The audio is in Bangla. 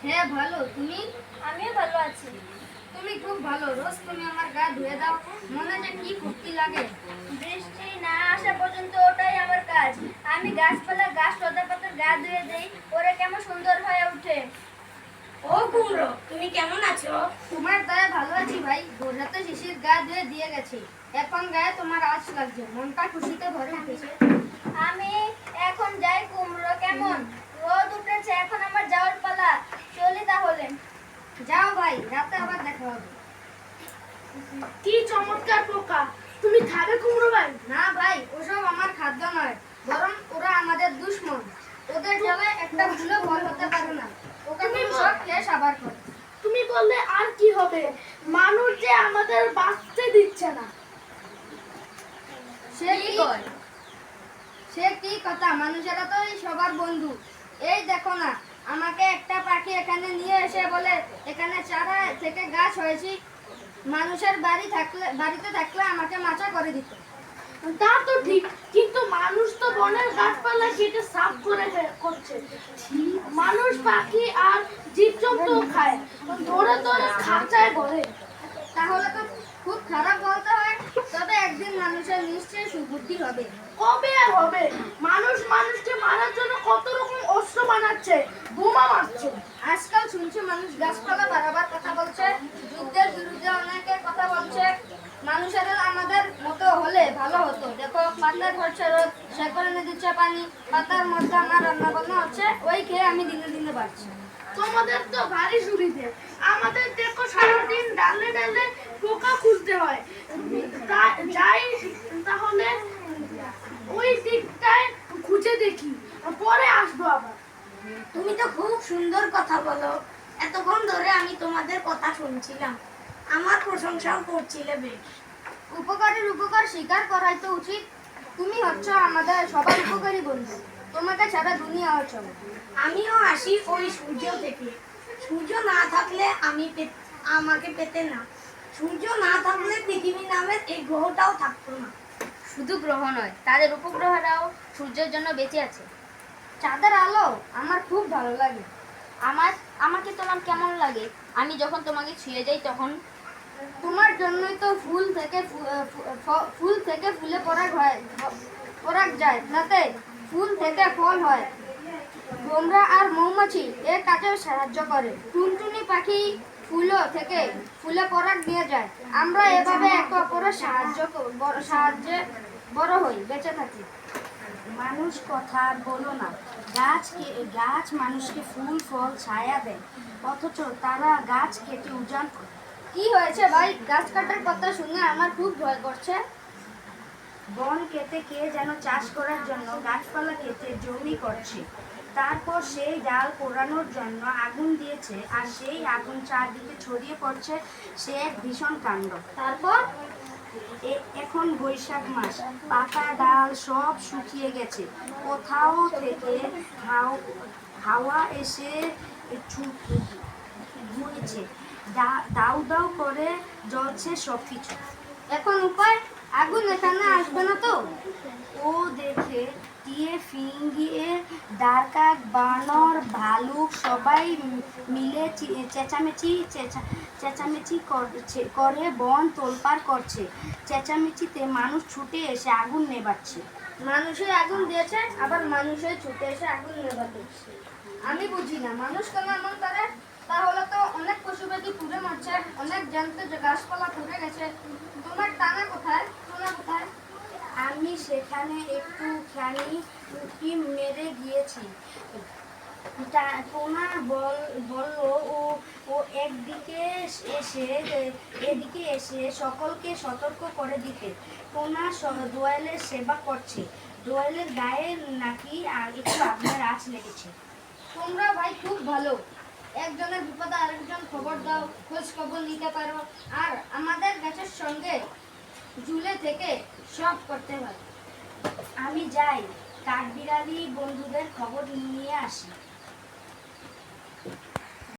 হ্যাঁ ভালো, তুমি? আমিও ভালো আছি। তুমি খুব ভালো। রোজ তুমি আমার গা ধুয়ে দাও, মনে যে কি ফুর্তি লাগে। বৃষ্টি না আসা পর্যন্ত ওটাই আমার কাজ। আমি গাছপালা গাছ লতাপাতার গা ধুয়ে দেই, ওরা কেমন সুন্দর হয়ে ওঠে। ও কুমড়ো, তুমি কেমন আছো? তোমার দয়া ভালো আছি ভাই। ভোর রাতে শিশির গা ধুয়ে দিয়ে গেছে, এখন গায়ে তোমার আঁচ লাগছে, মনটা খুশিতে ভরে উঠেছে। আমি এখন যাই কুমড়ো, কেমন রোদ উঠেছে, এখন আমার যাওয়ার পালা। চলি তাহলে। যাও ভাই, রাতে আবার দেখা হবে। কি চমৎকার পোকা! তুমি খাবে কুমড়ো ভাই? না ভাই, ওসব আমার খাদ্য নয়, বরং ওরা আমাদের দুশমন। ওদের জ্বালায় একটা ভুলও ফল হতে পারে না। ওকে তুমি সব খেয়ে সাবার করো। তুমি বললে আর কি হবে? মানুষ যে আমাদের বাঁচতে দিচ্ছে না। সে কি কথা, মানুষেরা তো এই সবার বন্ধু। এই দেখো না, আমাকে একটা পাখি এখানে নিয়ে এসে বলে এখানে চারা থেকে গাছ হয়েছি। মানুষের বাড়িতে থাকলে আমাকে মাচা করে দিত। তা তো ঠিক, কিন্তু মানুষ তো বনের গাছপালা কেটে সাফ করে করছে। মানুষ পাখি আর জীবজন্তু খায়, ধরে ধরে খাঁচায় ভরে। তাহলে তো খুব খারাপ বলতে হয়। তবে একদিন মানুষের নিশ্চয়ই সুবুদ্ধি হবে। কবে আর হবে? মানুষ মানুষকে মারার জন্য কত রকম অস্ত্র বানাচ্ছে, বোমা মারছে। আজকাল শুনছি মানুষ গাছপালা বাড়াবার কথা বলছে, যুদ্ধের বিরুদ্ধে অনেকে কথা বলছে। মানুষেরা আমাদের মতো হলে ভালো হতো। দেখো, পাতার হচ্ছে রোদ, শেকড়ে এনে দিচ্ছে পানি, পাতার মধ্যে আমার রান্না বান্না হচ্ছে, ওই খেয়ে আমি দিনে দিনে বাড়ছি। তোমাদের তো ভারী সুবিধে, আমাদের দেখো সারাদিন ডালে ডালে পোকা খুঁজতে হয়। যাই তাহলে ওই দিকটায় খুঁজে দেখি, পরে আসবো আবার। তুমি তো খুব সুন্দর কথা বলো। এতক্ষণ ধরে আমি তোমাদের কথা শুনছিলাম, আমার প্রশংসাও করছিলে বেশ। উপকারের উপকার স্বীকার করাই তো উচিত। তুমি হচ্ছ আমাদের সবার উপকারী বন্ধু, তোমাকে ছাড়া দুনিয়া অচল। আমিও আসি ওই সূর্য থেকে। সূর্য না থাকলে আমাকে পেতে না। সূর্য না থাকলে পৃথিবী নামের এই গ্রহটাও থাকতো না। শুধু গ্রহ নয়, তাদের উপগ্রহরাও সূর্যের জন্য বেঁচে আছে। চাঁদের আলো আমার খুব ভালো লাগে। আমাকে তোমার কেমন লাগে? আমি যখন তোমাকে ছুঁয়ে যাই তখন। তোমার জন্যই তো ফুল থেকে ফুলে পরাগ যায়, যাতে ফুল থেকে ফল হয়। ভোমরা আর মৌমাছি এর কাজে সাহায্য করে। টুনটুনি পাখি ফুলে পরাগ দিয়ে যায়। আমরা এভাবে একে অপরের সাহায্যে বড় হই, বেঁচে থাকি। মানুষ কথা আর বলো না। গাছ মানুষকে ফুল ফল ছায়া দেয়, অথচ তারা গাছ কেটে উজান করে। কি হয়েছে ভাই? গাছ কাটার কথা শুনে আমার খুব ভয় করছে। বন কেটে কে যেন চাষ করার জন্য গাছপালা কেটে জমি করছে, তারপর সেই ডাল পোড়ানোর জন্য আগুন দিয়েছে, আর সেই আগুন চারদিকে ছড়িয়ে পড়ছে। সে এক ভীষণ কাণ্ড। তারপর এখন বৈশাখ মাস, পাতা ডাল সব শুকিয়ে গেছে। কোথাও থেকে হাওয়া এসে ঘুরেছে, দাউ দাউ করে জ্বলছে সবকিছু। এখন উপায়? আগুন এখানে আসবে না তো? ও দেখে টিয়ে ফিঙ্গিয়ে ডাকাত বানর ভালুক সবাই মিলে চেঁচামেচি করে বন তোলপাড় করছে। চেঁচামেচিতে মানুষ ছুটে এসে আগুন নেভাচ্ছে। মানুষের আগুন দিয়েছে, আবার মানুষের ছুটে এসে আগুন নেভাতে। আমি বুঝি না মানুষ কেন এমন করে। তাহলে তো অনেক পশু পাখি পুড়ে মরছে, অনেক জ্যান্ত গাছপালা পুড়ে গেছে। তোমার টানা কোথায়, সোনা কোথায়? আমি সেখানে একটুখানি উঁকি মেরে গিয়েছি। টোনা বলল, ও এদিকে এসে সকলকে সতর্ক করে দিতে। টোনা দোয়েলের সেবা করছে। দোয়েলের গায়ে নাকি একটু আগুনের আঁচ লেগেছে। তোমরা ভাই খুব ভালো। একজনের বিপদে আরেকজন খবর দাও, খোঁজ খবর নিতে পারো, আর আমাদের গাছের সঙ্গে ঝুলে থেকে সব করতে হয়। আমি যাই, কাঠবিড়ালি বন্ধুদের খবর নিয়ে আসি।